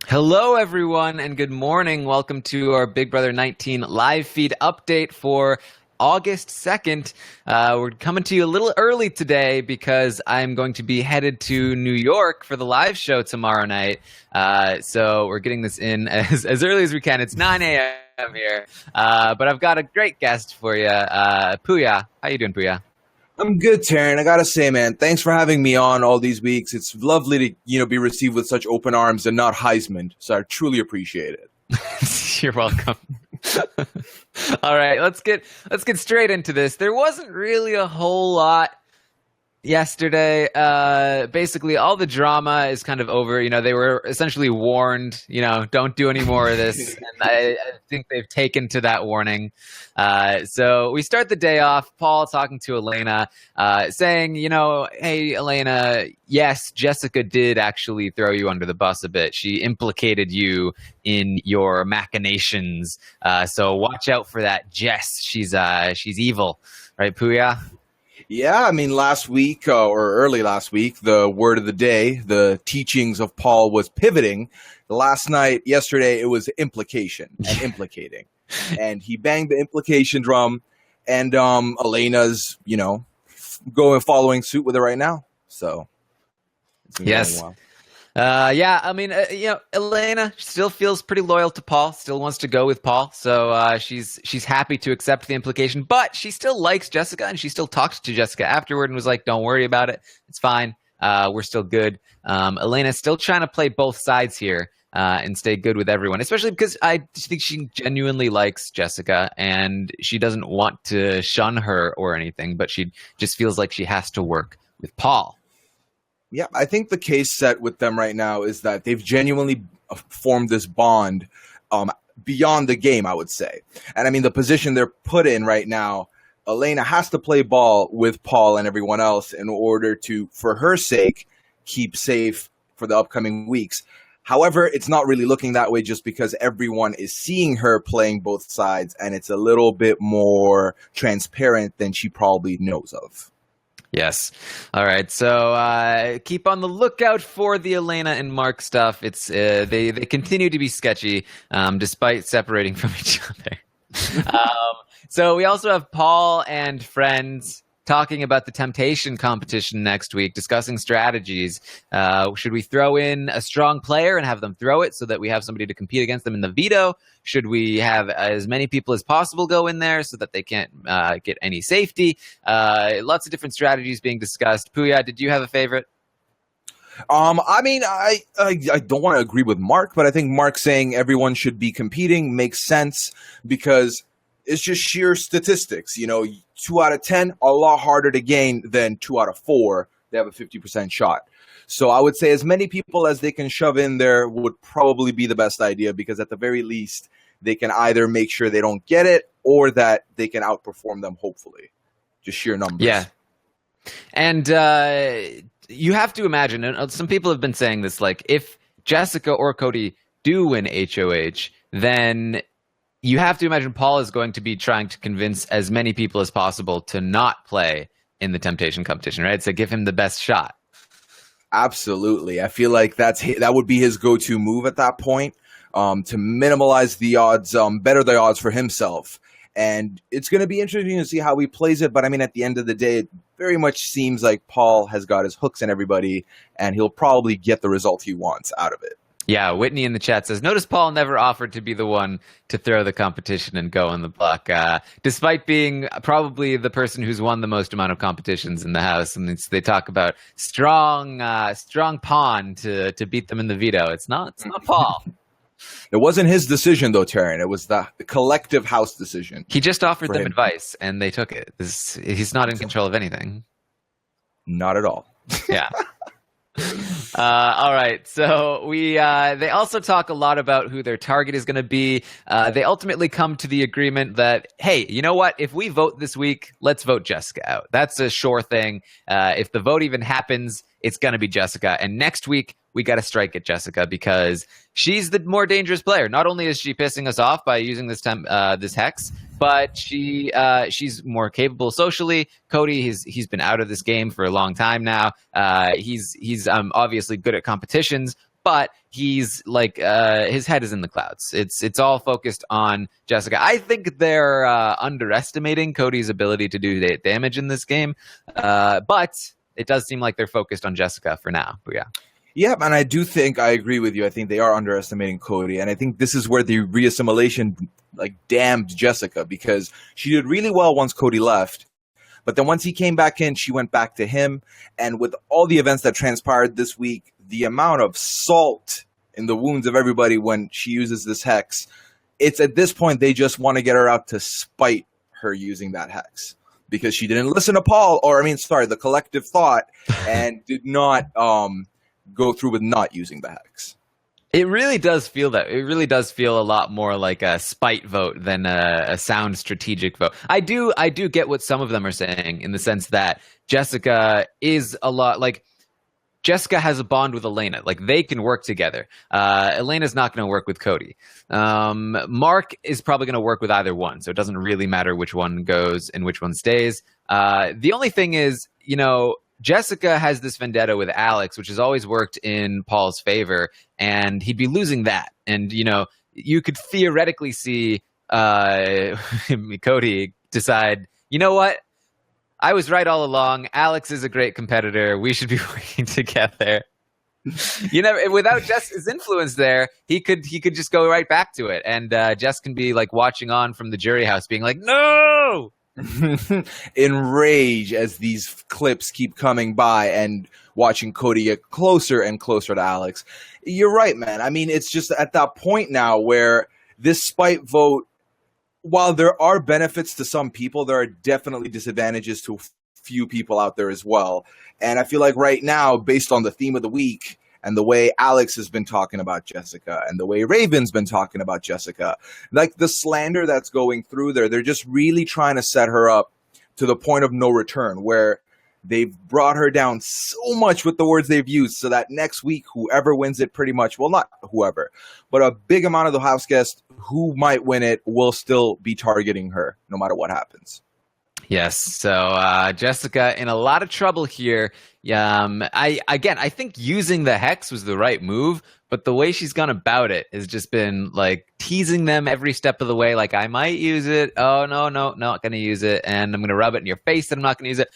Hello, everyone, and good morning. Welcome to our Big Brother 19 live feed update for August 2nd. We're coming to you a little early today because I'm going to be headed to New York for the live show tomorrow night. So we're getting this in as early as we can. It's 9 a.m. here, but I've got a great guest for you, Pooya. How you doing, Pooya? I'm good, Taran. I gotta say, man, thanks for having me on all these weeks. It's lovely to, be received with such open arms and not Heisman. So I truly appreciate it. You're welcome. All right, let's get straight into this. There wasn't really a whole lot yesterday. Basically, all the drama is kind of over. They were essentially warned, don't do any more of this. And I think they've taken to that warning. So we start the day off, Paul talking to Elena, saying, hey, Elena, yes, Jessica did actually throw you under the bus a bit. She implicated you in your machinations. So watch out for that Jess. She's evil. Right, Pooya? Yeah, I mean, last week or early last week, the word of the day, the teachings of Paul was pivoting. Yesterday, it was implication and implicating. And he banged the implication drum, and Elena's, following suit with it right now. So, it's been yes. going well. Elena still feels pretty loyal to Paul, still wants to go with Paul. So she's happy to accept the implication, but she still likes Jessica, and she still talked to Jessica afterward and was like, don't worry about it. It's fine. We're still good. Elena's still trying to play both sides here and stay good with everyone, especially because I think she genuinely likes Jessica and she doesn't want to shun her or anything, but she just feels like she has to work with Paul. Yeah, I think the case set with them right now is that they've genuinely formed this bond beyond the game, I would say. And I mean, the position they're put in right now, Elena has to play ball with Paul and everyone else in order to, for her sake, keep safe for the upcoming weeks. However, it's not really looking that way just because everyone is seeing her playing both sides, and it's a little bit more transparent than she probably knows of. Yes. All right. So keep on the lookout for the Elena and Mark stuff. It's they continue to be sketchy despite separating from each other. So we also have Paul and friends talking about the temptation competition next week, discussing strategies. Should we throw in a strong player and have them throw it so that we have somebody to compete against them in the veto? Should we have as many people as possible go in there so that they can't get any safety? Lots of different strategies being discussed. Pooya, did you have a favorite? I don't want to agree with Mark, but I think Mark saying everyone should be competing makes sense because it's just sheer statistics. 2 out of 10 are a lot harder to gain than 2 out of 4. They have a 50% shot. So I would say as many people as they can shove in there would probably be the best idea because at the very least, they can either make sure they don't get it or that they can outperform them, hopefully. Just sheer numbers. Yeah. And you have to imagine, and some people have been saying this, like if Jessica or Cody do win HOH, then you have to imagine Paul is going to be trying to convince as many people as possible to not play in the temptation competition, right? So give him the best shot. Absolutely. I feel like that would be his go-to move at that point, to minimize the odds, better the odds for himself. And it's going to be interesting to see how he plays it. But I mean, at the end of the day, it very much seems like Paul has got his hooks in everybody, and he'll probably get the result he wants out of it. Yeah, Whitney in the chat says, notice Paul never offered to be the one to throw the competition and go in the block, despite being probably the person who's won the most amount of competitions in the house. And they talk about strong pawn to beat them in the veto. It's not Paul. It wasn't his decision, though, Taran. It was the collective house decision. He just offered them advice, and they took it. He's not in control of anything. Not at all. Yeah. All right. So they also talk a lot about who their target is going to be. They ultimately come to the agreement that, hey, you know what? If we vote this week, let's vote Jessica out. That's a sure thing. If the vote even happens, it's going to be Jessica. And next week, we got to strike at Jessica because she's the more dangerous player. Not only is she pissing us off by using this hex, but she's more capable socially. Cody, he's been out of this game for a long time now. He's obviously good at competitions, but he's like his head is in the clouds. It's all focused on Jessica. I think they're underestimating Cody's ability to do damage in this game, but it does seem like they're focused on Jessica for now. But yeah. Yeah, and I do think I agree with you. I think they are underestimating Cody, and I think this is where the reassimilation like damned Jessica, because she did really well once Cody left. But then once he came back in, she went back to him. And with all the events that transpired this week, the amount of salt in the wounds of everybody when she uses this hex, it's at this point they just want to get her out to spite her using that hex. Because she didn't listen to the collective thought, and did not go through with not using the hex. It really does feel that. It really does feel a lot more like a spite vote than a sound strategic vote. I do get what some of them are saying, in the sense that Jessica is a lot like Jessica has a bond with Elena. Like, they can work together. Elena's not going to work with Cody. Mark is probably going to work with either one, so it doesn't really matter which one goes and which one stays. The only thing is, Jessica has this vendetta with Alex, which has always worked in Paul's favor, and he'd be losing that. And, you could theoretically see Cody decide, you know what? I was right all along. Alex is a great competitor. We should be working together. Without Jess's influence there, he could just go right back to it. And Jess can be like watching on from the jury house being like, no! In rage as these clips keep coming by and watching Cody get closer and closer to Alex. You're right, man. I mean, it's just at that point now where this spite vote, while there are benefits to some people, there are definitely disadvantages to a few people out there as well. And I feel like right now, based on the theme of the week, and the way Alex has been talking about Jessica, and the way Raven's been talking about Jessica, like the slander that's going through there, they're just really trying to set her up to the point of no return, where they've brought her down so much with the words they've used, so that next week, whoever wins it pretty much, well, not whoever, but a big amount of the house guests who might win it will still be targeting her, no matter what happens. Yes, so Jessica in a lot of trouble here. I think using the hex was the right move, but the way she's gone about it has just been like teasing them every step of the way. Like, I might use it. Oh, no, not going to use it. And I'm going to rub it in your face that I'm not going to use it.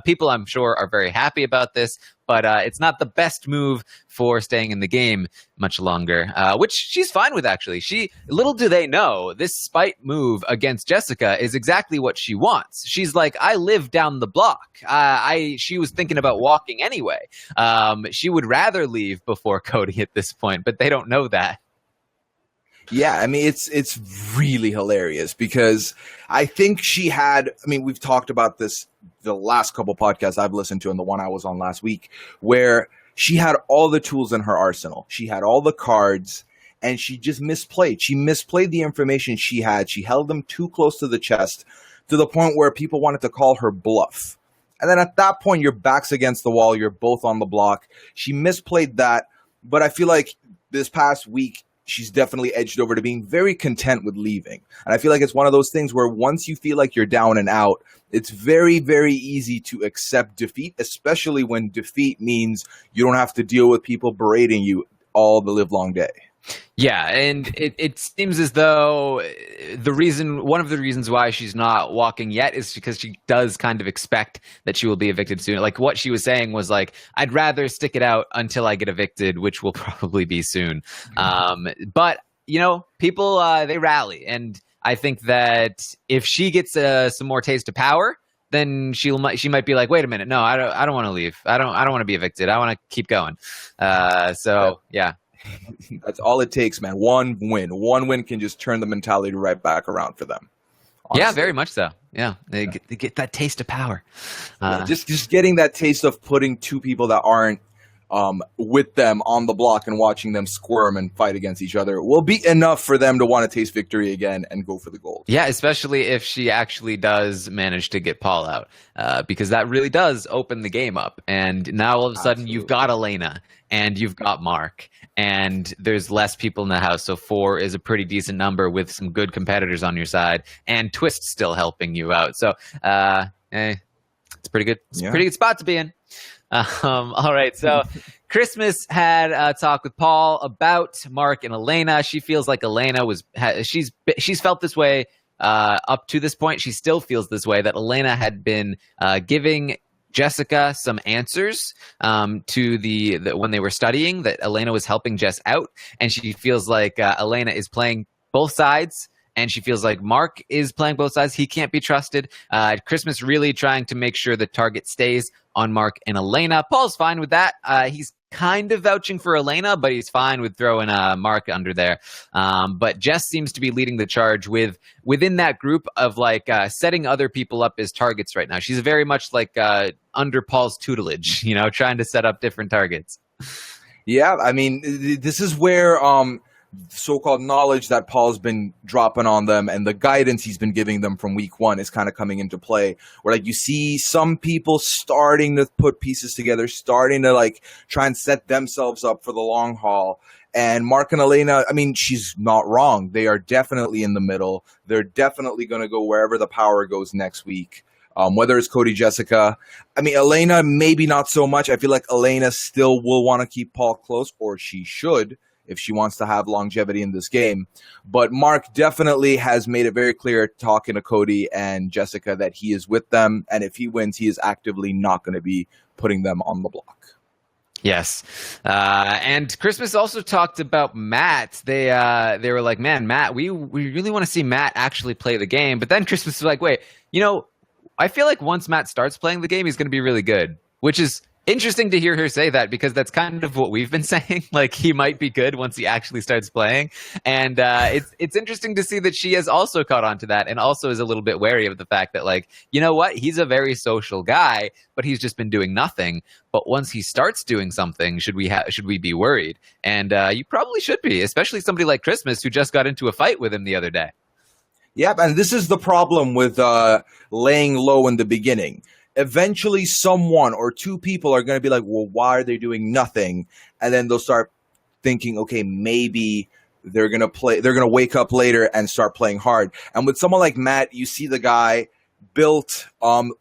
People, I'm sure, are very happy about this, but it's not the best move for staying in the game much longer, which she's fine with, actually. Little do they know, this spite move against Jessica is exactly what she wants. She's like, I live down the block. She was thinking about walking anyway. She would rather leave before Cody at this point, but they don't know that. Yeah, I mean, it's really hilarious, because I think we've talked about this the last couple podcasts I've listened to, and the one I was on last week, where she had all the tools in her arsenal. She had all the cards, and she just misplayed. She misplayed the information she had. She held them too close to the chest, to the point where people wanted to call her bluff. And then at that point, your back's against the wall. You're both on the block. She misplayed that, but I feel like this past week, she's definitely edged over to being very content with leaving. And I feel like it's one of those things where once you feel like you're down and out, it's very, very easy to accept defeat, especially when defeat means you don't have to deal with people berating you all the livelong day. Yeah, and it seems as though one of the reasons why she's not walking yet is because she does kind of expect that she will be evicted soon. Like, what she was saying was like, I'd rather stick it out until I get evicted, which will probably be soon. But, people, they rally. And I think that if she gets some more taste of power, then she might be like, wait a minute, no, I don't want to leave. I don't want to be evicted. I want to keep going. Yeah. That's all it takes, man. One win can just turn the mentality right back around for them. Honestly. Yeah, very much so. Yeah, they get that taste of power. Just getting that taste of putting two people that aren't with them on the block and watching them squirm and fight against each other will be enough for them to want to taste victory again and go for the gold. Yeah, especially if she actually does manage to get Paul out, because that really does open the game up. And now all of a sudden you've got Elena and you've got Mark, and there's less people in the house. So 4 is a pretty decent number with some good competitors on your side, and Twist still helping you out. So it's pretty good. It's a pretty good spot to be in. All right, so Christmas had a talk with Paul about Mark and Elena. She feels like Elena she's felt this way up to this point. She still feels this way, that Elena had been giving Jessica some answers to the when they were studying, that Elena was helping Jess out, and she feels like Elena is playing both sides. And she feels like Mark is playing both sides. He can't be trusted. Christmas really trying to make sure the target stays on Mark and Elena. Paul's fine with that. He's kind of vouching for Elena, but he's fine with throwing Mark under there. But Jess seems to be leading the charge within that group of setting other people up as targets right now. She's very much like under Paul's tutelage, trying to set up different targets. Yeah, I mean, this is where so-called knowledge that Paul's been dropping on them and the guidance he's been giving them from week one is kind of coming into play, where you see some people starting to put pieces together, starting to try and set themselves up for the long haul. And Mark and Elena, I mean, she's not wrong. They are definitely in the middle. They're definitely going to go wherever the power goes next week. Whether it's Cody, Jessica. I mean, Elena, maybe not so much. I feel like Elena still will want to keep Paul close, or she should, if she wants to have longevity in this game. But Mark definitely has made it very clear, talking to Cody and Jessica, that he is with them. And if he wins, he is actively not going to be putting them on the block. Yes. And Christmas also talked about Matt. They were like, man, Matt, we really want to see Matt actually play the game. But then Christmas was like, wait, I feel like once Matt starts playing the game, he's going to be really good, which is interesting to hear her say that, because that's kind of what we've been saying. He might be good once he actually starts playing. And it's interesting to see that she has also caught on to that, and also is a little bit wary of the fact that, you know what? He's a very social guy, but he's just been doing nothing. But once he starts doing something, should we be worried? And you probably should be, especially somebody like Christmas, who just got into a fight with him the other day. Yep, and this is the problem with laying low in the beginning. Eventually someone or two people are going to be like, well, why are they doing nothing? And then they'll start thinking, okay, maybe they're going to wake up later and start playing hard. And with someone like Matt, you see the guy built,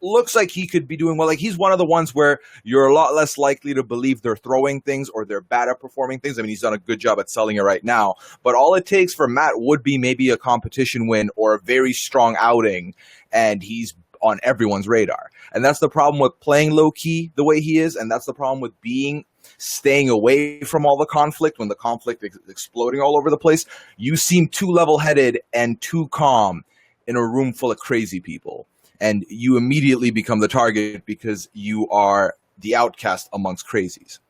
looks like he could be doing well. He's one of the ones where you're a lot less likely to believe they're throwing things or they're bad at performing things. I mean, he's done a good job at selling it right now, but all it takes for Matt would be maybe a competition win or a very strong outing, and he's on everyone's radar. And that's the problem with playing low-key the way he is, and that's the problem with staying away from all the conflict when the conflict is exploding all over the place. You seem too level-headed and too calm in a room full of crazy people, and you immediately become the target because you are the outcast amongst crazies.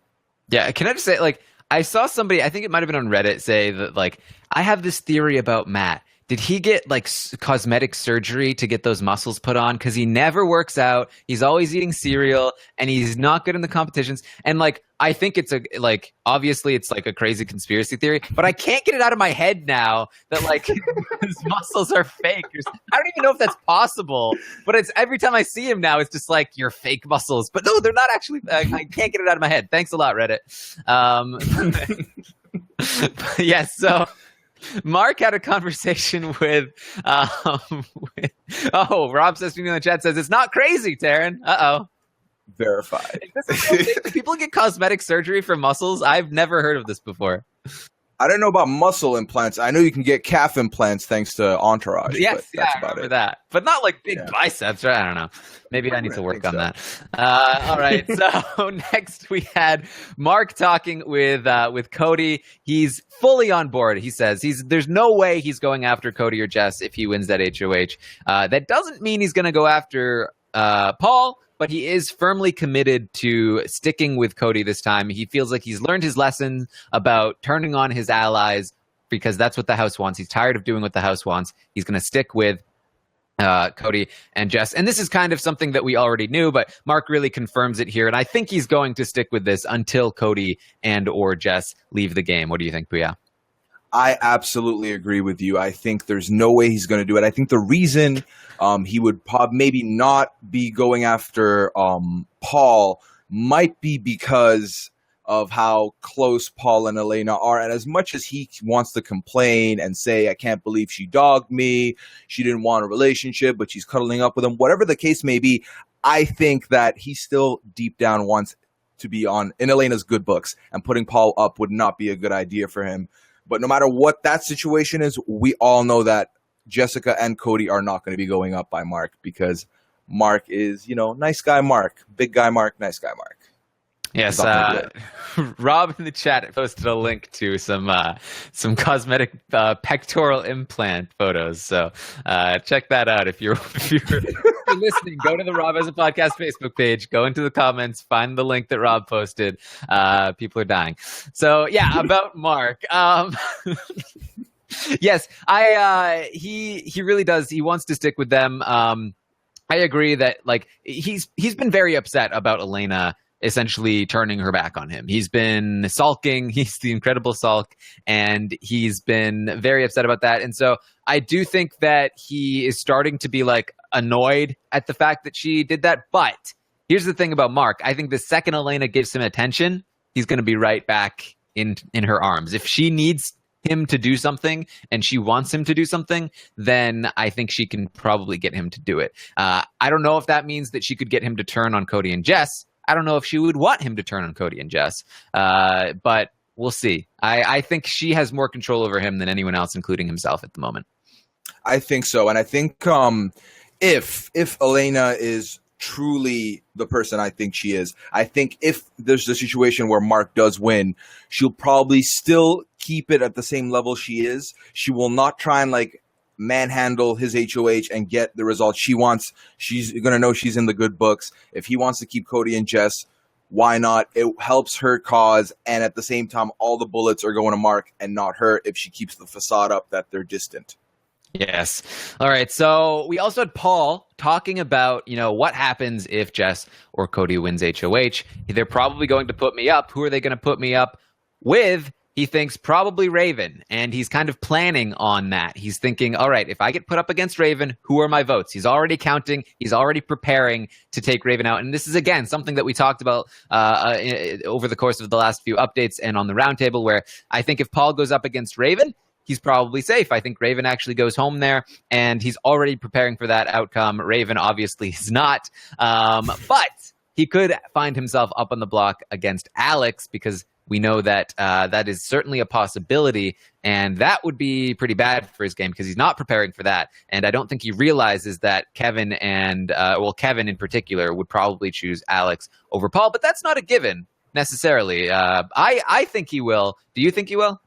Yeah, can I just say, I saw somebody, I think it might have been on Reddit, say that, I have this theory about Matt. Did he get cosmetic surgery to get those muscles put on? Because he never works out. He's always eating cereal, and he's not good in the competitions. And I think it's obviously it's a crazy conspiracy theory, but I can't get it out of my head now that his muscles are fake. I don't even know if that's possible. But it's every time I see him now, it's just you're fake muscles. But no, they're not actually. I can't get it out of my head. Thanks a lot, Reddit. Yes. So. Mark had a conversation with Rob says in the chat says it's not crazy, Taran. Verified. Is this a real thing? Do people get cosmetic surgery for muscles? I've never heard of this before. I don't know about muscle implants. I know you can get calf implants thanks to Entourage. Yes, I remember that. But not big biceps, right? I don't know. Maybe I need to work on that. All right. So next we had Mark talking with Cody. He's fully on board. He says there's no way he's going after Cody or Jess if he wins that HOH. That doesn't mean he's going to go after Paul, but he is firmly committed to sticking with Cody this time. He feels like he's learned his lesson about turning on his allies, because that's what the house wants. He's tired of doing what the house wants. He's going to stick with Cody and Jess. And this is kind of something that we already knew, but Mark really confirms it here. And I think he's going to stick with this until Cody and or Jess leave the game. What do you think, Pooya? I absolutely agree with you. I think there's no way he's going to do it. I think the reason he would maybe not be going after Paul might be because of how close Paul and Elena are. And as much as he wants to complain and say, I can't believe she dogged me, she didn't want a relationship, but she's cuddling up with him, whatever the case may be, I think that he still deep down wants to be in Elena's good books, and putting Paul up would not be a good idea for him. But no matter what that situation is, we all know that Jessica and Cody are not going to be going up by Mark, because Mark is, nice guy Mark, big guy Mark, nice guy Mark. Yes, Rob in the chat posted a link to some cosmetic pectoral implant photos. So check that out if you're listening. Go to the Rob as a Podcast Facebook page. Go into the comments. Find the link that Rob posted. People are dying. So yeah, about Mark. Yes, he really does. He wants to stick with them. I agree that he's been very upset about Elena essentially turning her back on him. He's been sulking. He's the incredible sulk, and he's been very upset about that. And so I do think that he is starting to be annoyed at the fact that she did that. But here's the thing about Mark. I think the second Elena gives him attention, he's going to be right back in her arms. If she needs him to do something and she wants him to do something, then I think she can probably get him to do it. I don't know if that means that she could get him to turn on Cody and Jess. I don't know if she would want him to turn on Cody and Jess, but we'll see. I think she has more control over him than anyone else, including himself at the moment. I think so. And I think if Elena is truly the person I think she is, I think if there's a situation where Mark does win, she'll probably still keep it at the same level she is. She will not try and manhandle his HOH and get the results she wants. She's going to know she's in the good books. If he wants to keep Cody and Jess, why not? It helps her cause, and at the same time, all the bullets are going to Mark and not her if she keeps the facade up that they're distant. Yes. All right. So we also had Paul talking about, what happens if Jess or Cody wins HOH. They're probably going to put me up. Who are they going to put me up with? He thinks probably Raven, and he's kind of planning on that. He's thinking, all right, if I get put up against Raven, who are my votes? He's already counting. He's already preparing to take Raven out. And this is, again, something that we talked about over the course of the last few updates and on the roundtable, where I think if Paul goes up against Raven, he's probably safe. I think Raven actually goes home there, and he's already preparing for that outcome. Raven obviously is not. But he could find himself up on the block against Alex, because we know that that is certainly a possibility, and that would be pretty bad for his game because he's not preparing for that. And I don't think he realizes that Kevin and, Kevin in particular would probably choose Alex over Paul, but that's not a given necessarily. I think he will. Do you think he will?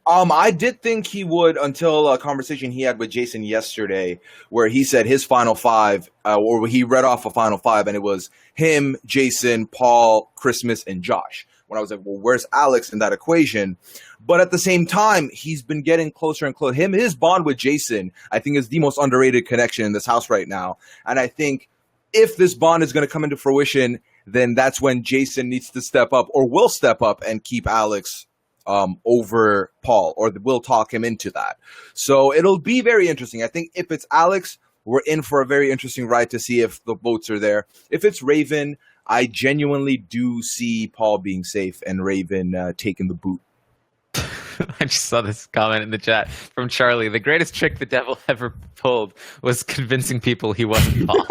I did think he would until a conversation he had with Jason yesterday where he said his final five, or he read off a final five, and it was him, Jason, Paul, Christmas, and Josh. When I was like, well, where's Alex in that equation? But at the same time, he's been getting closer and closer. His bond with Jason, I think, is the most underrated connection in this house right now. And I think if this bond is going to come into fruition, then that's when Jason needs to step up, or will step up and keep Alex over Paul, or will talk him into that. So it'll be very interesting. I think if it's Alex, we're in for a very interesting ride to see if the votes are there. If it's Raven, I genuinely do see Paul being safe and Raven taking the boot. I just saw this comment in the chat from Charlie. The greatest trick the devil ever pulled was convincing people he wasn't Paul.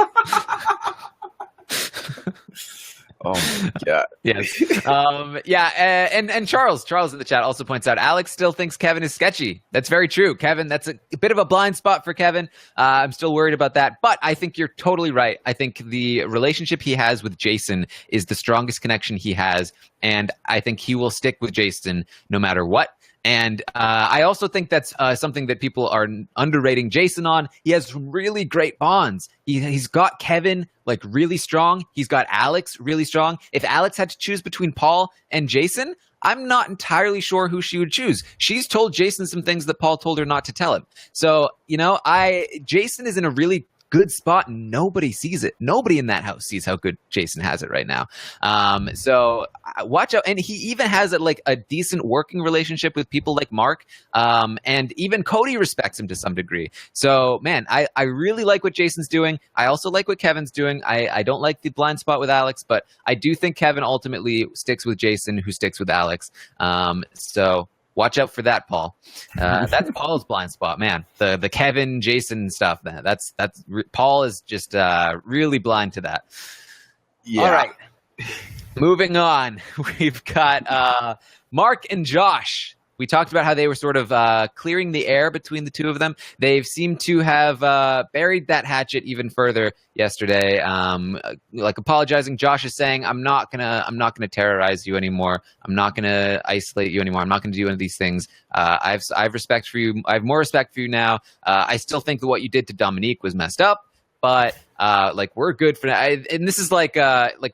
Oh my God. Yes. And Charles in the chat also points out Alex still thinks Kevin is sketchy. That's very true. Kevin, that's a bit of a blind spot for Kevin. I'm still worried about that, but I think you're totally right. I think the relationship he has with Jason is the strongest connection he has, and I think he will stick with Jason no matter what. And I also think that's something that people are underrating Jason on. He has really great bonds. He's got Kevin really strong. He's got Alex really strong. If Alex had to choose between Paul and Jason, I'm not entirely sure who she would choose. She's told Jason some things that Paul told her not to tell him. So, Jason is in a really good spot, and nobody sees it. Nobody in that house sees how good Jason has it right now. So watch out. And he even has a decent working relationship with people like Mark. And even Cody respects him to some degree. So, man, I really like what Jason's doing. I also like what Kevin's doing. I don't like the blind spot with Alex, but I do think Kevin ultimately sticks with Jason, who sticks with Alex. So watch out for that, Paul. That's Paul's blind spot, man. The Kevin, Jason stuff. Paul is just really blind to that. Yeah. All right. Moving on, we've got Mark and Josh. We talked about how they were sort of clearing the air between the two of them. They've seemed to have buried that hatchet even further yesterday. Like apologizing. Josh is saying, "I'm not gonna terrorize you anymore. I'm not gonna isolate you anymore. I'm not gonna do any of these things. I've respect for you. I have more respect for you now. I still think that what you did to Dominique was messed up, but like we're good for now." And this is like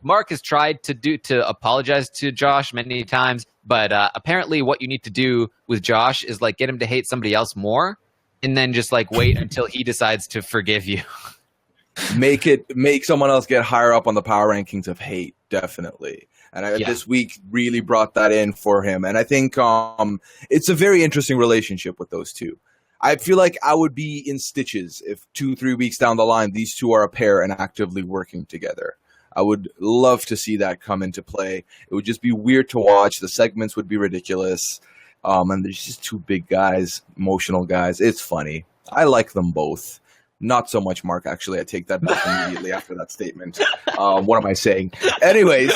Mark has tried to apologize to Josh many times, but apparently what you need to do with Josh is like get him to hate somebody else more, and then just like wait until he decides to forgive you. Make someone else get higher up on the power rankings of hate, definitely. And this week really brought that in for him. And I think it's a very interesting relationship with those two. I feel like I would be in stitches if 2-3 weeks down the line, these two are a pair and actively working together. I would love to see that come into play. It would just be weird to watch. The segments would be ridiculous. And there's just two big guys, emotional guys. It's funny. I like them both. Not so much Mark, actually. I take that back immediately after that statement. What am I saying? Anyways,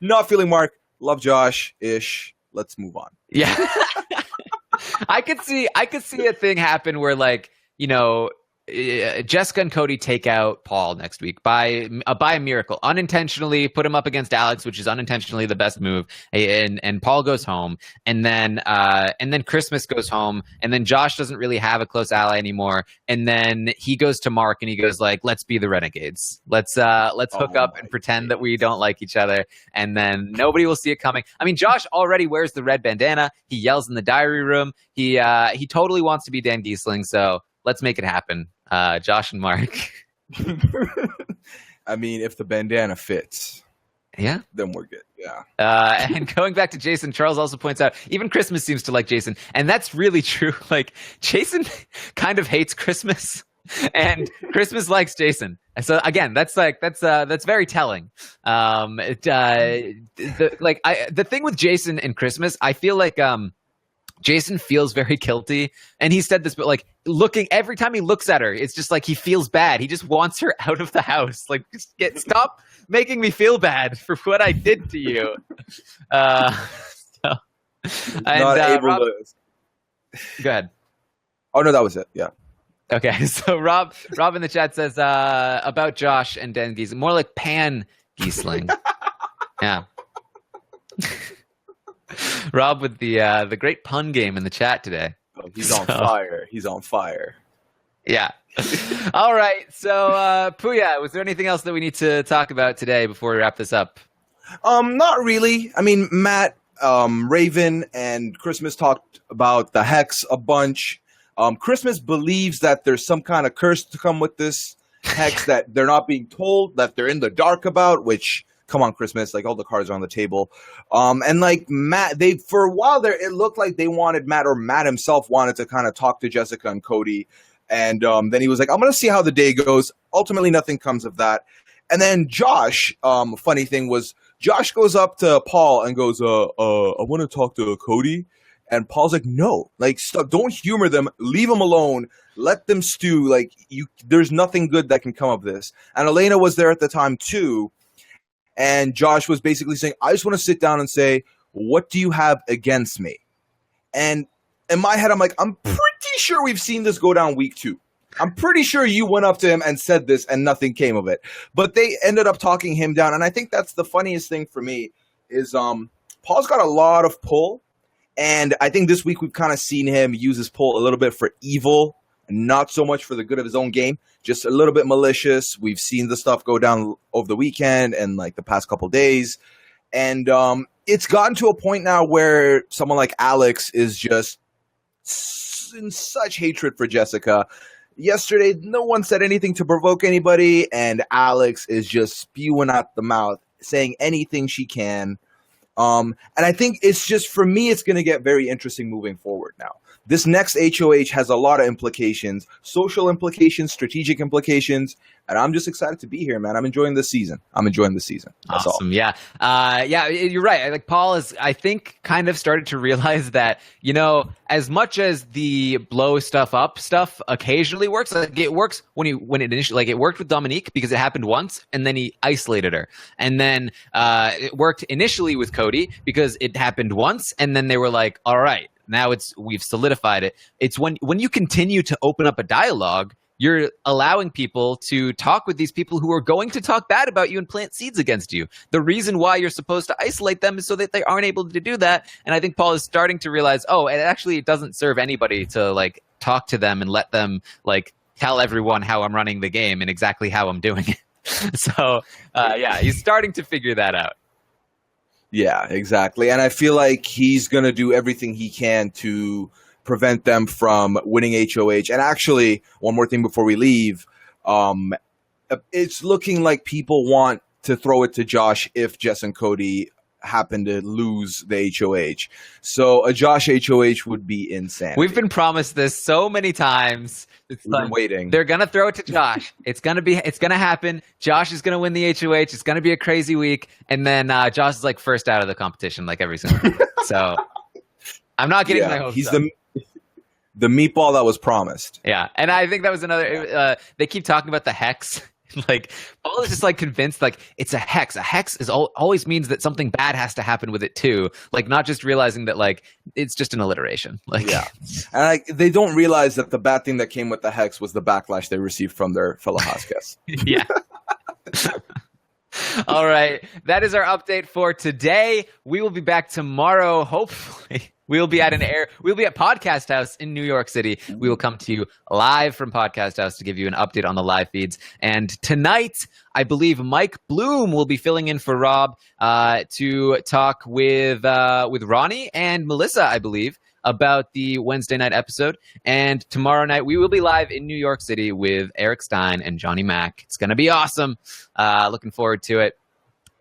not feeling Mark. Love Josh-ish. Let's move on. Yeah. I could see a thing happen where, like, you know, Jessica and Cody take out Paul next week by a miracle, unintentionally put him up against Alex, which is unintentionally the best move, and Paul goes home, and then Christmas goes home, and then Josh doesn't really have a close ally anymore, and then he goes to Mark and he goes like, "Let's be the Renegades. Let's hook up and pretend that we don't like each other," and then nobody will see it coming. I mean, Josh already wears the red bandana. He yells in the diary room. He totally wants to be Dan Giesling, so let's make it happen. Josh and Mark. I mean, if the bandana fits, yeah, then we're good. Yeah. And going back to Jason, Charles also points out even Christmas seems to like Jason, and that's really true. Like Jason kind of hates Christmas, and Christmas likes Jason. And so again, that's very telling. The thing with Jason and Christmas, I feel like Jason feels very guilty, and he said this, but like every time he looks at her, it's just like he feels bad. He just wants her out of the house. Like, stop making me feel bad for what I did to you. Not able to. Go ahead. Oh no, that was it. Yeah. Okay, so Rob in the chat says about Josh and Dan Giesling, more like Pan Giesling. Yeah. Rob with the great pun game in the chat today. Oh, he's on fire. He's on fire. Yeah. All right. So, Pooya, was there anything else that we need to talk about today before we wrap this up? Not really. I mean, Matt, Raven, and Christmas talked about the hex a bunch. Christmas believes that there's some kind of curse to come with this hex that they're not being told, that they're in the dark about, which... Come on, Christmas! Like all the cards are on the table, and like Matt, for a while there, it looked like they wanted Matt, or Matt himself wanted to kind of talk to Jessica and Cody, and then he was like, "I'm gonna see how the day goes." Ultimately, nothing comes of that, and then Josh. Funny thing was, Josh goes up to Paul and goes, "I want to talk to Cody," and Paul's like, "No, like stop! Don't humor them. Leave them alone. Let them stew. Like there's nothing good that can come of this." And Elena was there at the time too. And Josh was basically saying, I just want to sit down and say, what do you have against me? And in my head, I'm like, I'm pretty sure we've seen this go down week 2. I'm pretty sure you went up to him and said this and nothing came of it. But they ended up talking him down. And I think that's the funniest thing for me is Paul's got a lot of pull. And I think this week we've kind of seen him use his pull a little bit for evil, not so much for the good of his own game, just a little bit malicious. We've seen the stuff go down over the weekend and like the past couple days. And it's gotten to a point now where someone like Alex is just in such hatred for Jessica. Yesterday, no one said anything to provoke anybody, and Alex is just spewing out the mouth, saying anything she can. And I think it's just, for me, it's going to get very interesting moving forward now. this next HOH has a lot of implications, social implications, strategic implications, and I'm just excited to be here, man. I'm enjoying the season. That's Awesome. all. Yeah. Yeah, you're right. Like Paul is, I think, kind of started to realize that, as much as the blow stuff up stuff occasionally works, like it works when it initially, like it worked with Dominique because it happened once and then he isolated her. And then it worked initially with Cody because it happened once and then they were like, all right, now we've solidified it. It's when you continue to open up a dialogue, you're allowing people to talk with these people who are going to talk bad about you and plant seeds against you. The reason why you're supposed to isolate them is so that they aren't able to do that. And I think Paul is starting to realize, it doesn't serve anybody to like talk to them and let them like tell everyone how I'm running the game and exactly how I'm doing it. So, he's starting to figure that out. Yeah, exactly. And I feel like he's going to do everything he can to prevent them from winning HOH. And actually, one more thing before we leave, it's looking like people want to throw it to Josh if Jess and Cody happen to lose the HOH. So a Josh HOH would be insane. We've been promised this so many times. We've been waiting. They're gonna throw it to Josh. It's gonna happen. Josh is gonna win the HOH. It's gonna be a crazy week, and then Josh is like first out of the competition, like every single week. So I'm not getting my hopes he's up. the meatball that was promised. Yeah, and I think that was another. They keep talking about the hex. Like Paul is just like convinced like it's a hex. A hex is always means that something bad has to happen with it too. Like not just realizing that like it's just an alliteration. Like and like they don't realize that the bad thing that came with the hex was the backlash they received from their fellow house guests. Yeah. All right, that is our update for today. We will be back tomorrow, hopefully. We'll be at Podcast House in New York City. We will come to you live from Podcast House to give you an update on the live feeds. And tonight, I believe Mike Bloom will be filling in for Rob to talk with Ronnie and Melissa, I believe, about the Wednesday night episode. And tomorrow night, we will be live in New York City with Eric Stein and Johnny Mack. It's going to be awesome. Looking forward to it.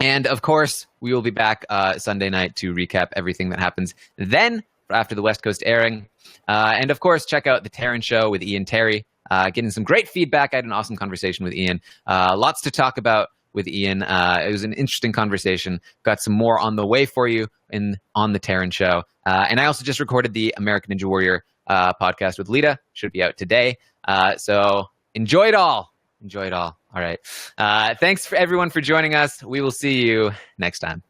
And, of course, we will be back Sunday night to recap everything that happens then after the West Coast airing. And, of course, check out The Taran Show with Ian Terry. Getting some great feedback. I had an awesome conversation with Ian. Lots to talk about with Ian. It was an interesting conversation. Got some more on the way for you on The Taran Show. And I also just recorded the American Ninja Warrior podcast with Lita. Should be out today. So enjoy it all. Enjoy it all. All right. Thanks for everyone for joining us. We will see you next time.